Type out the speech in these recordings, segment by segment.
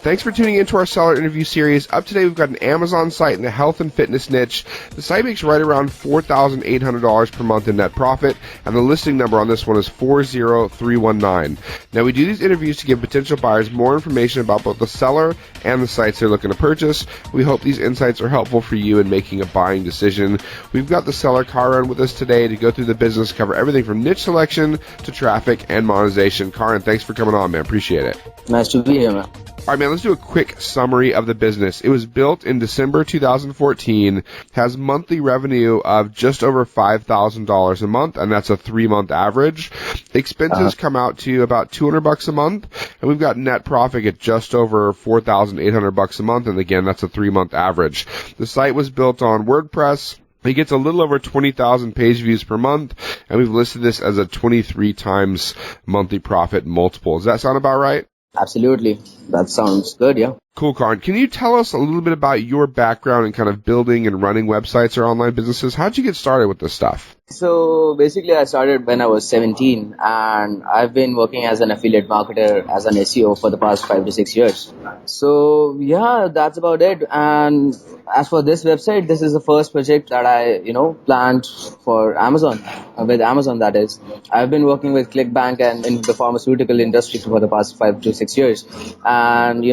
Thanks for tuning into our seller interview series. Up today, we've got an Amazon site in the health and fitness niche. The site makes right around $4,800 per month in net profit, and the listing number on this one is 40319. Now, we do these interviews to give potential buyers more information about both the seller and the sites they're looking to purchase. We hope these insights are helpful for you in making a buying decision. We've got the seller Karan with us today to go through the business, cover everything from niche selection to traffic and monetization. Karan, thanks for coming on, man. Appreciate it. Nice to be here, man. All right, man, let's do a quick summary of the business. It was built in December 2014, has monthly revenue of just over $5,000 a month, and that's a 3-month average. Expenses come out to about $200 a month, and we've got net profit at just over $4,800 a month, and again, that's a 3-month average. The site was built on WordPress. It gets a little over 20,000 page views per month, and we've listed this as a 23 times monthly profit multiple. Does that sound about right? Absolutely. That sounds good, yeah. Cool, Karan. Can you tell us a little bit about your background in kind of building and running websites or online businesses? How'd you get started with this stuff? So basically I started when I was 17 and I've been working as an affiliate marketer as an SEO for the past 5 to 6 years. So yeah, that's about it. And as for this website, this is the first project that I, planned for Amazon, with Amazon that is. I've been working with ClickBank and in the pharmaceutical industry for the past 5 to 6 years. And,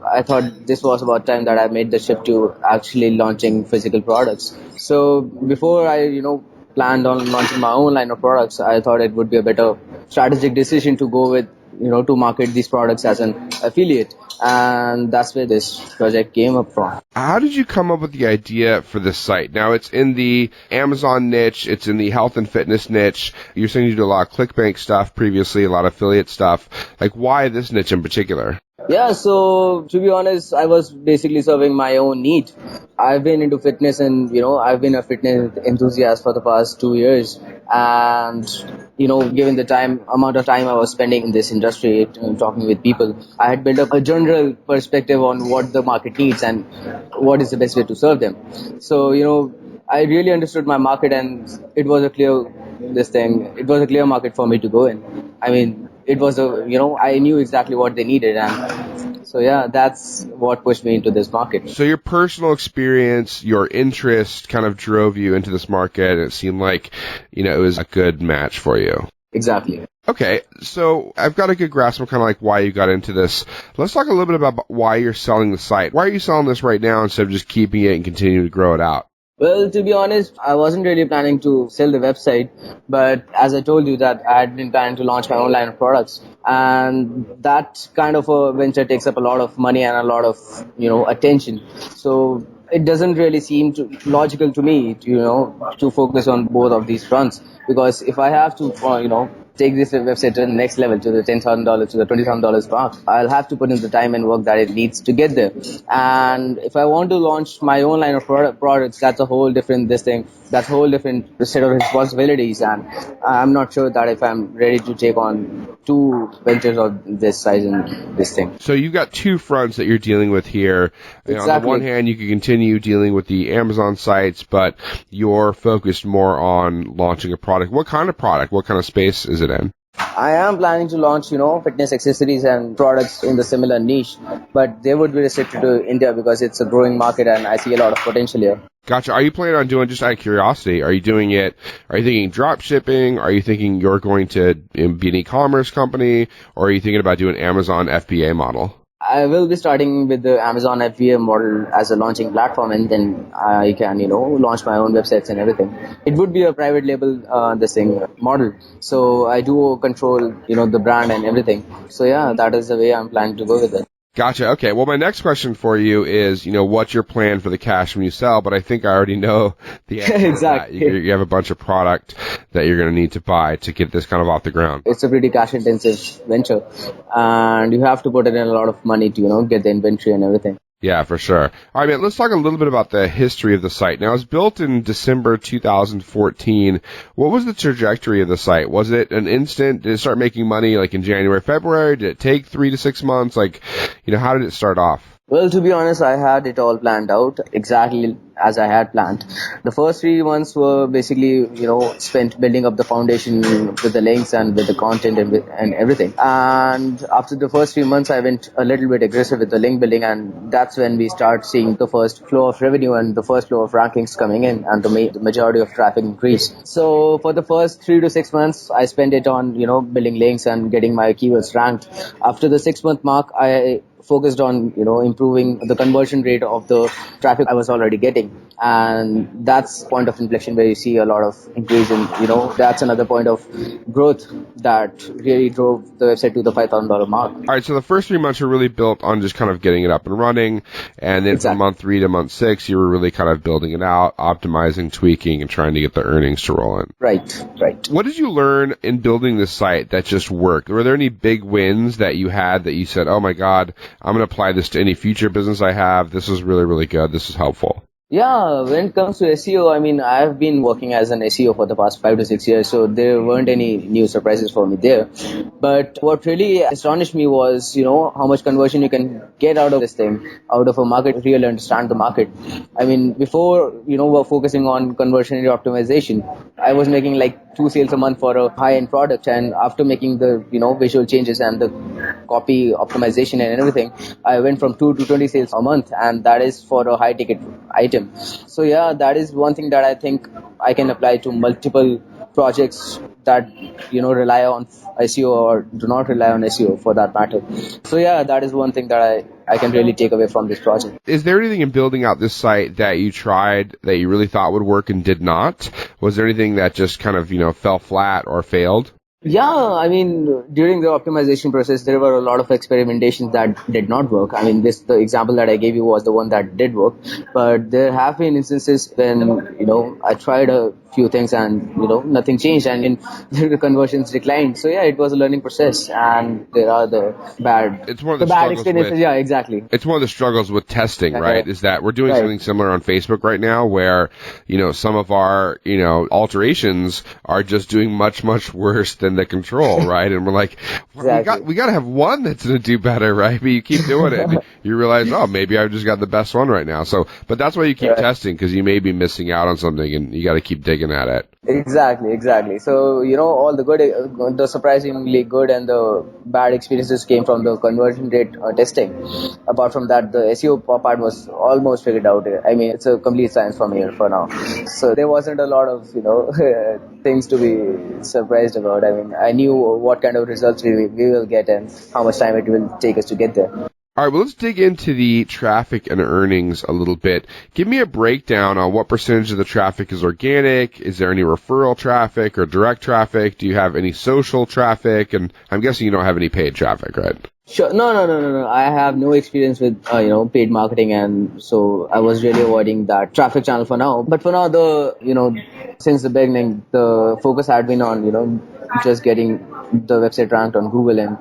I thought this was about time that I made the shift to actually launching physical products. So before I, planned on launching my own line of products, I thought it would be a better strategic decision to go with, to market these products as an affiliate. And that's where this project came up from. How did you come up with the idea for this site? Now, it's in the Amazon niche. It's in the health and fitness niche. You're saying you did a lot of ClickBank stuff previously, a lot of affiliate stuff. Like, why this niche in particular? Yeah, so to be honest, I was basically serving my own need. I've been into fitness and, I've been a fitness enthusiast for the past 2 years. And, given the amount of time I was spending in this industry, talking with people, I had built up a general perspective on what the market needs and what is the best way to serve them. So, I really understood my market and it was a clear market for me to go in. I mean, it was I knew exactly what they needed. And so, yeah, that's what pushed me into this market. So your personal experience, your interest kind of drove you into this market, and it seemed like, it was a good match for you. Exactly. Okay, so I've got a good grasp of kind of like why you got into this. Let's talk a little bit about why you're selling the site. Why are you selling this right now instead of just keeping it and continuing to grow it out? Well, to be honest, I wasn't really planning to sell the website, but as I told you that I had been planning to launch my own line of products, and that kind of a venture takes up a lot of money and a lot of, attention. So it doesn't really seem logical to me to focus on both of these fronts, because if I have to, take this website to the next level, to the $10,000, to the $20,000 mark, I'll have to put in the time and work that it needs to get there. And if I want to launch my own line of products, that's a whole different that's a whole different set of responsibilities. And I'm not sure that if I'm ready to take on 2 ventures of this size and this thing. So you've got 2 fronts that you're dealing with here. Exactly. On the one hand, you can continue dealing with the Amazon sites, but you're focused more on launching a product. What kind of product? What kind of space is it in? I am planning to launch, fitness accessories and products in the similar niche, but they would be restricted to India because it's a growing market and I see a lot of potential here. Gotcha. Are you planning on doing, just out of curiosity, are you thinking drop shipping? Are you thinking you're going to be an e-commerce company? Or are you thinking about doing Amazon FBA model? I will be starting with the Amazon FBA model as a launching platform, and then I can, launch my own websites and everything. It would be a private label, model. So I do control, the brand and everything. So yeah, that is the way I'm planning to go with it. Gotcha. Okay. Well, my next question for you is, what's your plan for the cash when you sell? But I think I already know the answer. Exactly. To that. You have a bunch of product that you're going to need to buy to get this kind of off the ground. It's a pretty cash intensive venture and you have to put in a lot of money to, get the inventory and everything. Yeah, for sure. All right, man, let's talk a little bit about the history of the site. Now, it was built in December 2014. What was the trajectory of the site? Was it an instant? Did it start making money like in January, February? Did it take 3 to 6 months? How did it start off? Well, to be honest, I had it all planned out exactly as I had planned. The first 3 months were basically, spent building up the foundation with the links and with the content and everything. And after the first 3 months, I went a little bit aggressive with the link building, and that's when we start seeing the first flow of revenue and the first flow of rankings coming in, and the majority of traffic increase. So for the first 3 to 6 months, I spent it on, building links and getting my keywords ranked. After the 6 month mark, I focused on improving the conversion rate of the traffic I was already getting, and that's point of inflection where you see a lot of increase in, that's another point of growth that really drove the website to the $5,000 mark. All right, so the first 3 months are really built on just kind of getting it up and running, and then from Exactly. month 3 to month 6, you were really kind of building it out, optimizing, tweaking, and trying to get the earnings to roll in. Right. What did you learn in building this site that just worked? Were there any big wins that you had that you said, oh my God, I'm going to apply this to any future business I have. This is really, really good. This is helpful. Yeah, when it comes to SEO, I mean, I've been working as an SEO for the past 5 to 6 years, so there weren't any new surprises for me there. But what really astonished me was, how much conversion you can get out of this thing, out of a market, really understand the market. I mean, before, we're focusing on conversion rate optimization, I was making like 2 sales a month for a high-end product, and after making the, visual changes and the copy optimization and everything, I went from 2 to 20 sales a month, and that is for a high-ticket item. So yeah, that is one thing that I think I can apply to multiple projects that rely on SEO or do not rely on SEO for that matter. So yeah, that is one thing that I can really take away from this project. Is there anything in building out this site that you tried that you really thought would work and did not? Was there anything that just kind of, fell flat or failed? Yeah, I mean, during the optimization process, there were a lot of experimentations that did not work. I mean, the example that I gave you was the one that did work, but there have been instances when, I tried a few things and, nothing changed, and the conversions declined. So yeah, it was a learning process, and there are It's one of the the bad struggles experiences. with Yeah, exactly. It's one of the struggles with testing, right? Is that we're doing Right. something similar on Facebook right now where, some of our, alterations are just doing much, much worse than the control, right? And we're like, well, Exactly. we got to have one that's going to do better, right? But you keep doing it and you realize, oh, maybe I've just got the best one right now. So, but that's why you keep Right. testing, because you may be missing out on something and you got to keep digging at it. Exactly. So, all the good, the surprisingly good and the bad experiences came from the conversion rate testing. Apart from that, the SEO part was almost figured out. I mean, it's a complete science from here for now. So there wasn't a lot of, things to be surprised about. I mean, I knew what kind of results we will get and how much time it will take us to get there. All right, well, let's dig into the traffic and earnings a little bit. Give me a breakdown on what percentage of the traffic is organic. Is there any referral traffic or direct traffic? Do you have any social traffic? And I'm guessing you don't have any paid traffic, right? Sure. No. I have no experience with, paid marketing, and so I was really avoiding that traffic channel for now. But for now, since the beginning, the focus had been on, just getting the website ranked on Google, and,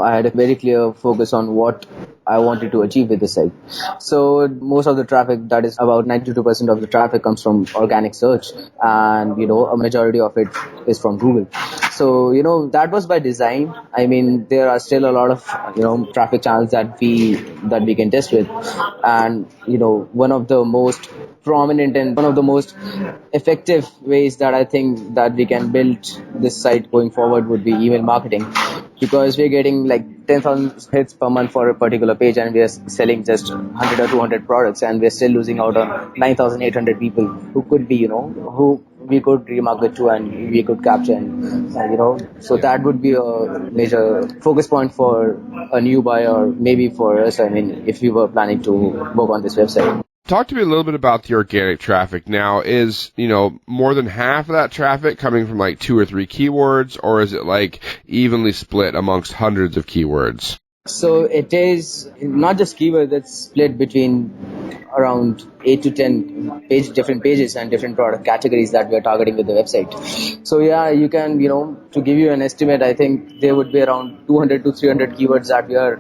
I had a very clear focus on what I wanted to achieve with the site. So most of the traffic, that is about 92% of the traffic, comes from organic search, and, a majority of it is from Google. So, that was by design. I mean, there are still a lot of, traffic channels that we can test with. And, one of the most prominent and one of the most effective ways that I think that we can build this site going forward would be email marketing, because we're getting like 10,000 hits per month for a particular page, and we are selling just 100 or 200 products, and we're still losing out on 9,800 people who could be, who we could remarket to and we could capture, and so that would be a major focus point for a new buyer, or maybe for us. I mean, if we were planning to work on this website. Talk to me a little bit about the organic traffic. Now, is, more than half of that traffic coming from like 2 or 3 keywords, or is it like evenly split amongst hundreds of keywords? So it is not just keyword, that's split between around 8 to 10 different pages and different product categories that we are targeting with the website. So yeah, you can, to give you an estimate, I think there would be around 200 to 300 keywords that we are,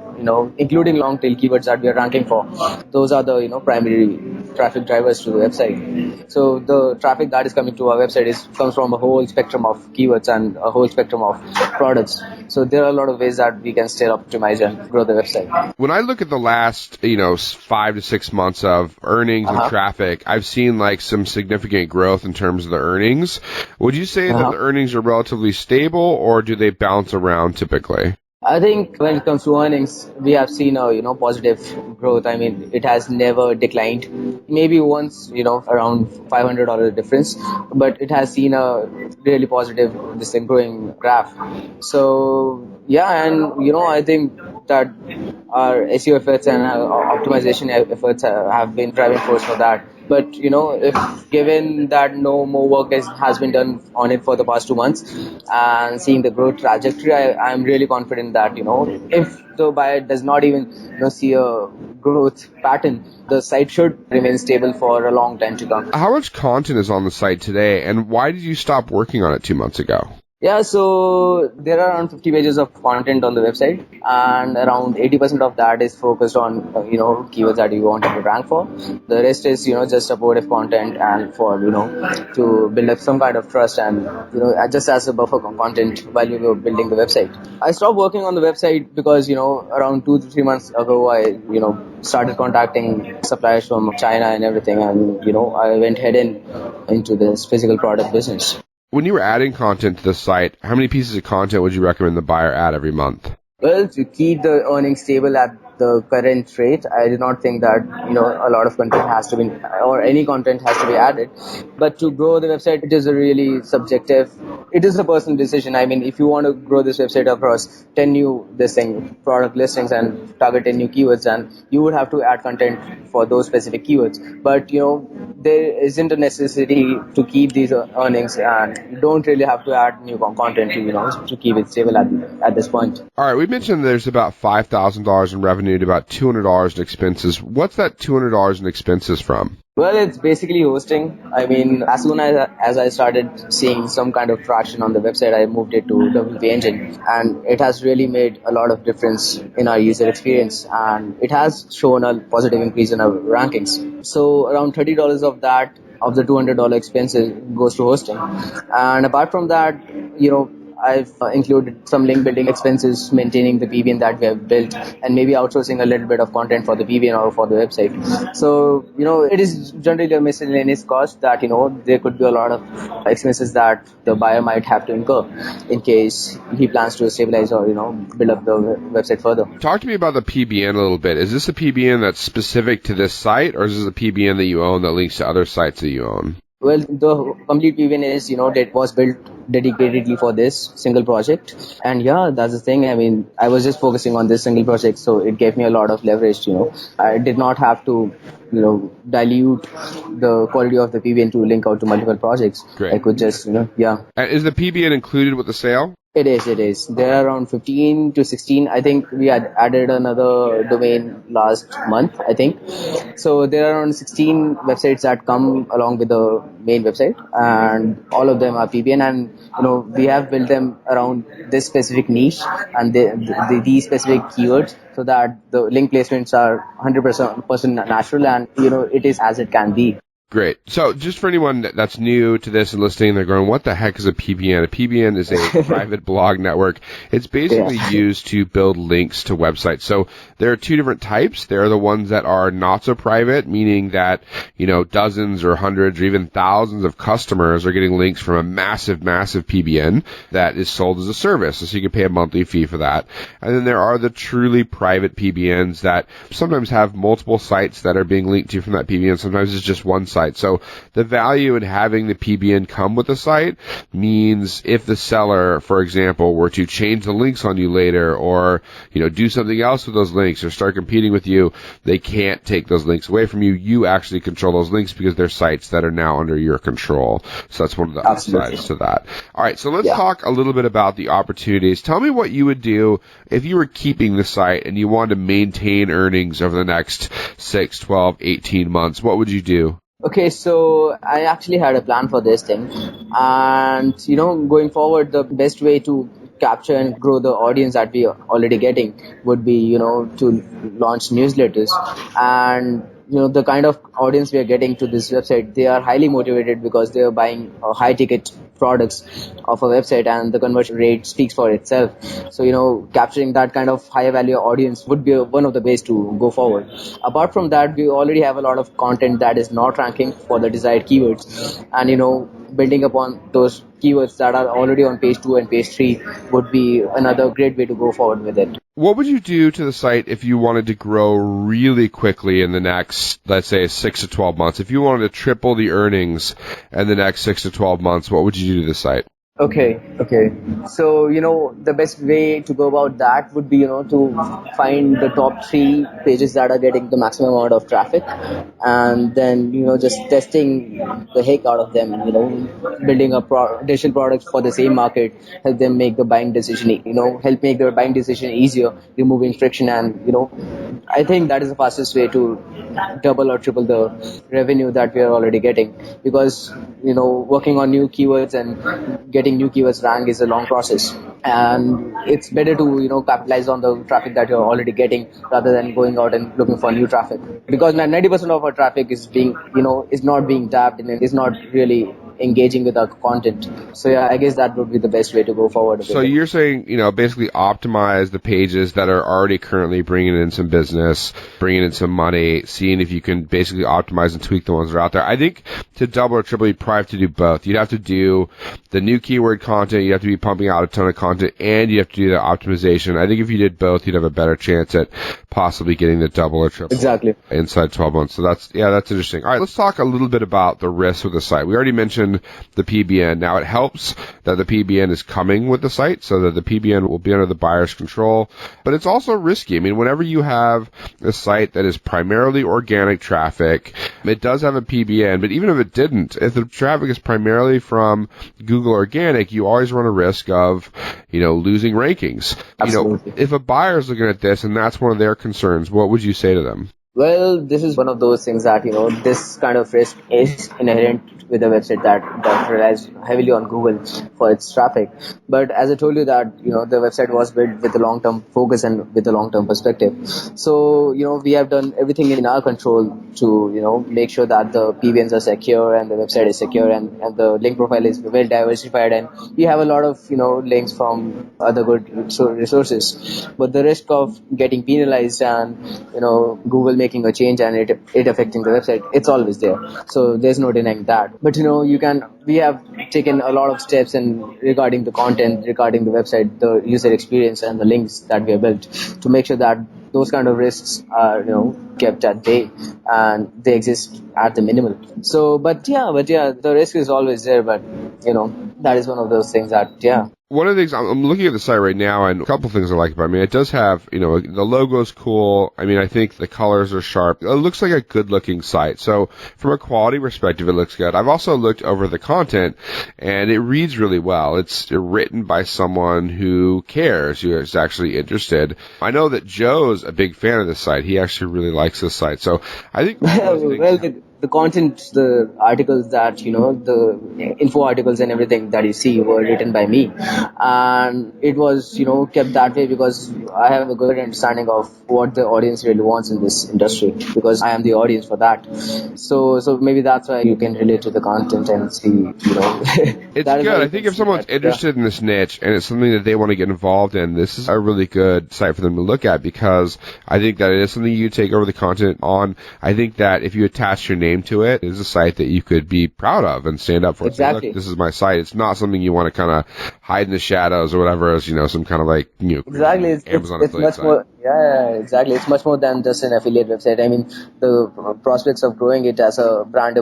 including long tail keywords that we are ranking for. Those are the, primary traffic drivers to the website. So the traffic that is coming to our website comes from a whole spectrum of keywords and a whole spectrum of products. So there are a lot of ways that we can still optimize and grow the website. When I look at the last, 5 to 6 months of earnings and traffic, I've seen like some significant growth in terms of the earnings. Would you say that the earnings are relatively stable, or do they bounce around typically? I think when it comes to earnings, we have seen a positive growth. I mean, it has never declined. Maybe once around $500 difference, but it has seen a really positive this thing growing graph. So yeah, and I think that our SEO efforts and optimization efforts have been driving force for that. But if given that no more work has been done on it for the past 2 months, and seeing the growth trajectory, I'm really confident that if the buyer does not even see a growth pattern, the site should remain stable for a long time to come. How much content is on the site today, and why did you stop working on it 2 months ago? Yeah, so there are around 50 pages of content on the website, and around 80% of that is focused on keywords that you want to rank for. The rest is just supportive content and for to build up some kind of trust and just as a buffer content while you were building the website. I stopped working on the website because around 2 to 3 months ago I started contacting suppliers from China and everything, and I went head into this physical product business. When you were adding content to the site, how many pieces of content would you recommend the buyer add every month? Well, to keep the earnings stable at the current rate, I do not think that a lot of content has to be, or any content has to be added. But to grow the website, it is a really subjective. It is a personal decision. I mean, if you want to grow this website across 10 new product listings and target 10 new keywords, and you would have to add content for those specific keywords. But there isn't a necessity to keep these earnings, and you don't really have to add new content to keep it stable at this point. All right, we mentioned there's about $5,000 in revenue to about $200 in expenses. What's that $200 in expenses from? Well, it's basically hosting. I mean, as soon as I started seeing some kind of traction on the website, I moved it to WP Engine, and it has really made a lot of difference in our user experience, and it has shown a positive increase in our rankings. So around $30 of the $200 expenses goes to hosting, and apart from that, I've included some link building expenses, maintaining the PBN that we have built, and maybe outsourcing a little bit of content for the PBN or for the website. So, it is generally a miscellaneous cost that, there could be a lot of expenses that the buyer might have to incur in case he plans to stabilize or, build up the website further. Talk to me about the PBN a little bit. Is this a PBN that's specific to this site, or is this a PBN that you own that links to other sites that you own? Well, the complete PBN is, that was built dedicatedly for this single project. And yeah, that's the thing. I mean, I was just focusing on this single project, so it gave me a lot of leverage, I did not have to, dilute the quality of the PBN to link out to multiple projects. Great. I could just, yeah. And is the PBN included with the sale? It is. There are around 15 to 16. I think we had added another domain last month, I think. So there are around 16 websites that come along with the main website, and all of them are PBN, and we have built them around this specific niche and these specific keywords, so that the link placements are 100% natural, and it is as it can be. Great. So just for anyone that's new to this and listening, they're going, what the heck is a PBN? A PBN is a private blog network. It's basically used to build links to websites. So there are two different types. There are the ones that are not so private, meaning that, dozens or hundreds or even thousands of customers are getting links from a massive, massive PBN that is sold as a service. So you can pay a monthly fee for that. And then there are the truly private PBNs that sometimes have multiple sites that are being linked to from that PBN. Sometimes it's just one site. So the value in having the PBN come with the site means if the seller, for example, were to change the links on you later, or, do something else with those links or start competing with you, they can't take those links away from you. You actually control those links because they're sites that are now under your control. So that's one of the upsides to that. All right. So let's talk a little bit about the opportunities. Tell me what you would do if you were keeping the site and you wanted to maintain earnings over the next 6, 12, 18 months. What would you do? Okay, so I actually had a plan for this thing, and going forward, the best way to capture and grow the audience that we are already getting would be to launch newsletters. And the kind of audience we are getting to this website, they are highly motivated because they are buying high ticket products of a website, and the conversion rate speaks for itself. So, capturing that kind of higher value audience would be one of the ways to go forward. Apart from that, we already have a lot of content that is not ranking for the desired keywords, and building upon those keywords that are already on page 2 and page 3 would be another great way to go forward with it. What would you do to the site if you wanted to grow really quickly in the next, let's say, 6 to 12 months? If you wanted to triple the earnings in the next 6 to 12 months, what would you do to the site? Okay. So, the best way to go about that would be, to find the top 3 pages that are getting the maximum amount of traffic, and then, just testing the heck out of them, building a digital product for the same market, help them make the buying decision, help make their buying decision easier, removing friction, and, I think that is the fastest way to double or triple the revenue that we are already getting, because working on new keywords and getting new keywords ranked is a long process, and it's better to capitalize on the traffic that you're already getting rather than going out and looking for new traffic, because 90% of our traffic is being is not being tapped and is not really engaging with our content. So yeah, I guess that would be the best way to go forward with So it. you're saying, basically optimize the pages that are already currently bringing in some business, bringing in some money, seeing if you can basically optimize and tweak the ones that are out there. I think to double or triple, you'd probably have to do both. You'd have to do the new keyword content, you have to be pumping out a ton of content, and you have to do the optimization. I think if you did both, you'd have a better chance at possibly getting the double or triple Exactly. inside 12 months. So that's interesting. All right, let's talk a little bit about the risks with the site. We already mentioned the PBN. Now, it helps that the PBN is coming with the site, so that the PBN will be under the buyer's control, but it's also risky. I mean, whenever you have a site that is primarily organic traffic, it does have a PBN, but even if it didn't, if the traffic is primarily from Google organic, you always run a risk of, losing rankings. Absolutely. If a buyer is looking at this and that's one of their concerns, what would you say to them? Well, this is one of those things that, this kind of risk is inherent with a website that relies heavily on Google for its traffic. But as I told you that, the website was built with a long-term focus and with a long-term perspective. So, we have done everything in our control to, make sure that the PBNs are secure and the website is secure, and the link profile is well diversified, and we have a lot of, links from other good resources. But the risk of getting penalized and, Google making a change and it affecting the website, it's always there. So there's no denying that. But we have taken a lot of steps in regarding the content, regarding the website, the user experience, and the links that we have built to make sure that those kind of risks are kept at bay and they exist at the minimal. So but yeah, the risk is always there, but that is one of those things that One of the things, I'm looking at the site right now, and a couple of things I like about it. I mean, it does have, the logo's cool. I mean, I think the colors are sharp. It looks like a good-looking site. So, from a quality perspective, it looks good. I've also looked over the content, and it reads really well. It's written by someone who cares, who is actually interested. I know that Joe's a big fan of this site. He actually really likes this site. So, I think all those things... the content, the articles that, the info articles and everything that you see were written by me. And it was, kept that way because I have a good understanding of what the audience really wants in this industry, because I am the audience for that. So maybe that's why you can relate to the content and see, It's good. I think if someone's interested in this niche and it's something that they want to get involved in, this is a really good site for them to look at, because I think that it is something you take over the content on. I think that if you attach your name to it, it's a site that you could be proud of and stand up for. Exactly. Say, look, this is my site. It's not something you want to kind of hide in the shadows or whatever, as some kind of like exactly. Amazon it's affiliate much site. more. Yeah, exactly. It's much more than just an affiliate website. I mean, the prospects of growing it as a brand,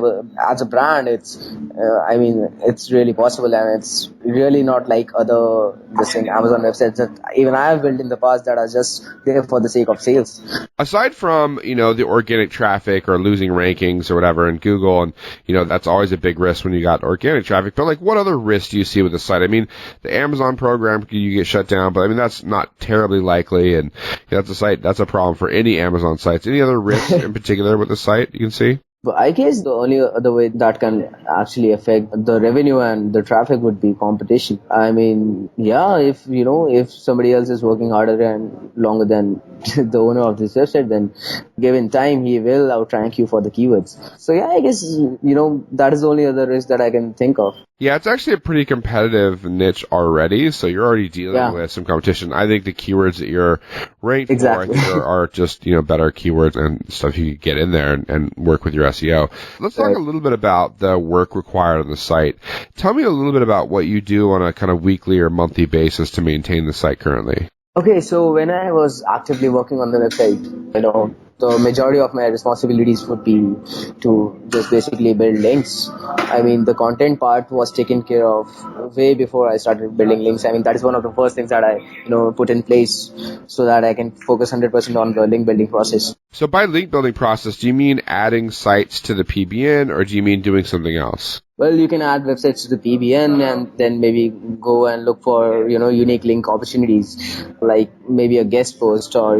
it's, it's really possible, and it's really not like other Amazon websites that even I have built in the past that are just there for the sake of sales. Aside from, the organic traffic or losing rankings or whatever in Google, and, that's always a big risk when you got organic traffic, but like what other risks do you see with the site? I mean, the Amazon program, you get shut down, but I mean, that's not terribly likely, and that's a problem for any Amazon sites. Any other risks in particular with the site you can see? But I guess the only other way that can actually affect the revenue and the traffic would be competition. I mean, yeah, if somebody else is working harder and longer than the owner of this website, then given time, he will outrank you for the keywords. So yeah, I guess, that is the only other risk that I can think of. Yeah, it's actually a pretty competitive niche already, so you're already dealing with some competition. I think the keywords that you're ranked for, I think are just, better keywords and stuff you could get in there and work with your SEO. Let's talk a little bit about the work required on the site. Tell me a little bit about what you do on a kind of weekly or monthly basis to maintain the site currently. Okay, so when I was actively working on the website, the majority of my responsibilities would be to just basically build links. I mean, the content part was taken care of way before I started building links. I mean, that is one of the first things that I, put in place so that I can focus 100% on the link building process. So by link building process, do you mean adding sites to the PBN, or do you mean doing something else? Well, you can add websites to the PBN and then maybe go and look for, unique link opportunities, like maybe a guest post or,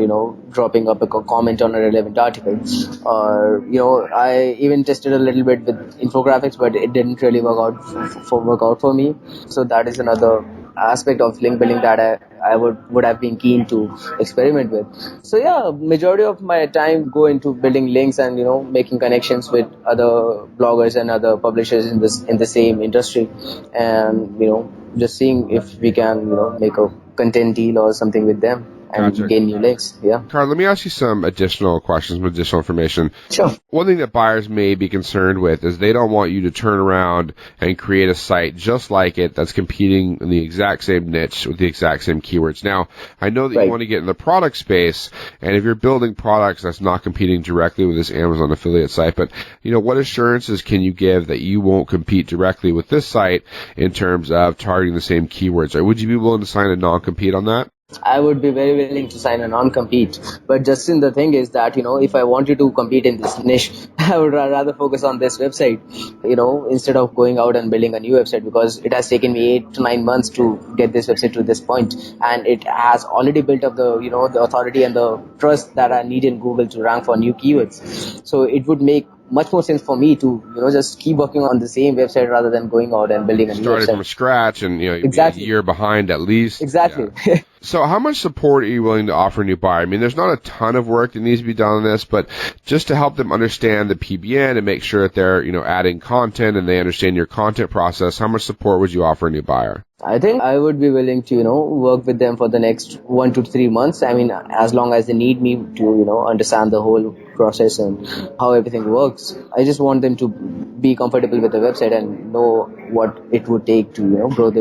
dropping up a comment on a relevant article. Or, I even tested a little bit with infographics, but it didn't really work out for me. So that is another aspect of link building that I would have been keen to experiment with. So yeah, majority of my time go into building links and making connections with other bloggers and other publishers in the same industry, and just seeing if we can make a content deal or something with them and gain new links. Yeah. Carl, let me ask you some additional questions, some additional information. Sure. One thing that buyers may be concerned with is they don't want you to turn around and create a site just like it that's competing in the exact same niche with the exact same keywords. Now, I know that you want to get in the product space, and if you're building products, that's not competing directly with this Amazon affiliate site. But, what assurances can you give that you won't compete directly with this site in terms of targeting the same keywords? Or would you be willing to sign a non-compete on that? I would be very willing to sign a non-compete. But Justin, the thing is that, if I wanted to compete in this niche, I would rather focus on this website, instead of going out and building a new website, because it has taken me 8 to 9 months to get this website to this point. And it has already built up the, the authority and the trust that I need in Google to rank for new keywords. So it would make much more sense for me to, just keep working on the same website rather than going out and building a new website. Starting from scratch and, you'd be a year behind at least. Exactly. Yeah. So how much support are you willing to offer a new buyer? I mean, there's not a ton of work that needs to be done on this, but just to help them understand the PBN and make sure that they're, adding content and they understand your content process, how much support would you offer a new buyer? I think I would be willing to, work with them for the next 1 to 3 months. I mean, as long as they need me to, understand the whole process and how everything works. I just want them to be comfortable with the website and know what it would take to, grow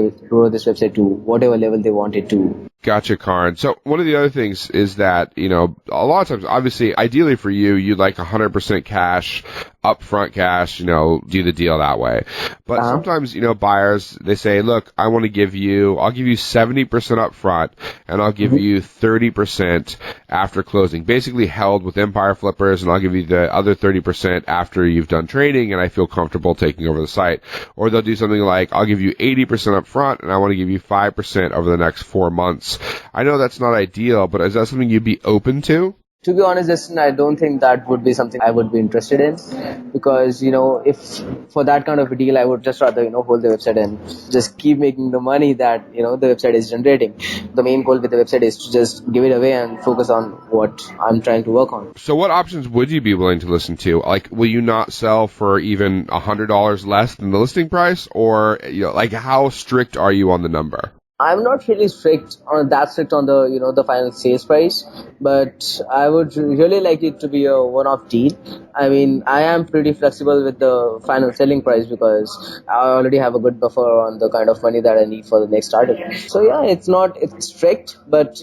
this website to whatever level they want it to. Gotcha, Karan. So one of the other things is that, a lot of times, obviously, ideally for you, you'd like 100% cash, upfront cash, do the deal that way. But sometimes, buyers, they say, look, I'll give you 70% upfront and I'll give you 30% after closing, basically held with Empire Flippers, and I'll give you the other 30% after you've done training and I feel comfortable taking over the site. Or they'll do something like, I'll give you 80% upfront and I want to give you 5% over the next 4 months. I know that's not ideal, but is that something you'd be open to? To be honest, Justin, I don't think that would be something I would be interested in, because, if for that kind of a deal, I would just rather, hold the website and just keep making the money that, the website is generating. The main goal with the website is to just give it away and focus on what I'm trying to work on. So what options would you be willing to listen to? Like, will you not sell for even $100 less than the listing price? Or, how strict are you on the number? I'm not really strict on the, the final sales price, but I would really like it to be a one-off deal. I mean, I am pretty flexible with the final selling price because I already have a good buffer on the kind of money that I need for the next article. So yeah, it's strict, but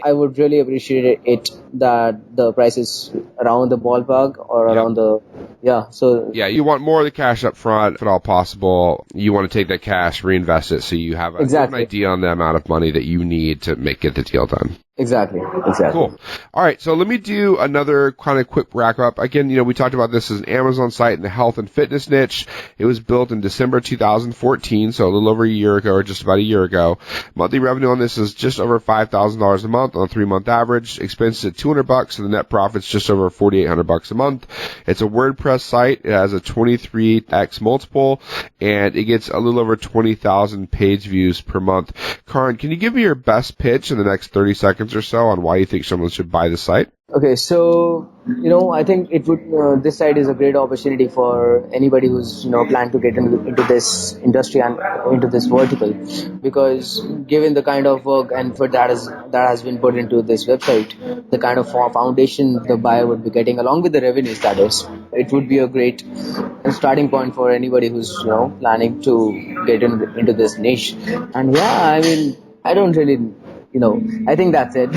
I would really appreciate it that the price is around the ballpark or around you want more of the cash up front if at all possible. You want to take that cash, reinvest it, so you have an idea on the amount of money that you need to get the deal done. Exactly. Cool. All right, so let me do another kind of quick wrap up. Again, we talked about this as an Amazon site in the health and fitness niche. It was built in December 2014, so a little over a year ago, or just about a year ago. Monthly revenue on this is just over $5,000 a month on a 3-month average. Expenses at $200, and the net profit's just over $4,800 a month. It's a WordPress site. It has a 23x multiple, and it gets a little over 20,000 page views per month. Karan, can you give me your best pitch in the next 30 seconds seconds or so on why you think someone should buy the site? Okay, so I think it would. This site is a great opportunity for anybody who's planning to get into this industry and into this vertical, because given the kind of work and effort that has been put into this website, the kind of foundation the buyer would be getting, along with the revenues, that is, it would be a great starting point for anybody who's planning to get into this niche. And yeah, I mean, I don't really, I think that's it.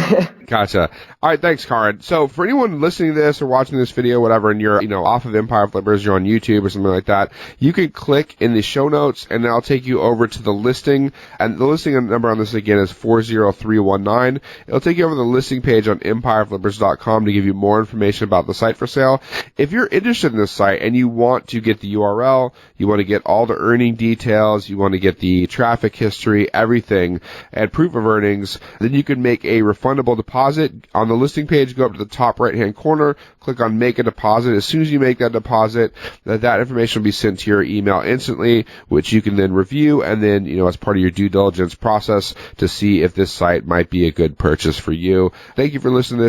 Gotcha. All right, thanks, Karan. So for anyone listening to this or watching this video, whatever, and you're, off of Empire Flippers, you're on YouTube or something like that, you can click in the show notes and that'll take you over to the listing. And the listing number on this again is 40319. It'll take you over to the listing page on empireflippers.com to give you more information about the site for sale. If you're interested in this site and you want to get the URL, you want to get all the earning details, you want to get the traffic history, everything, and proof of earnings, then you can make a refundable deposit. On the listing page, go up to the top right-hand corner, click on Make a Deposit. As soon as you make that deposit, that information will be sent to your email instantly, which you can then review and then, as part of your due diligence process to see if this site might be a good purchase for you. Thank you for listening to this.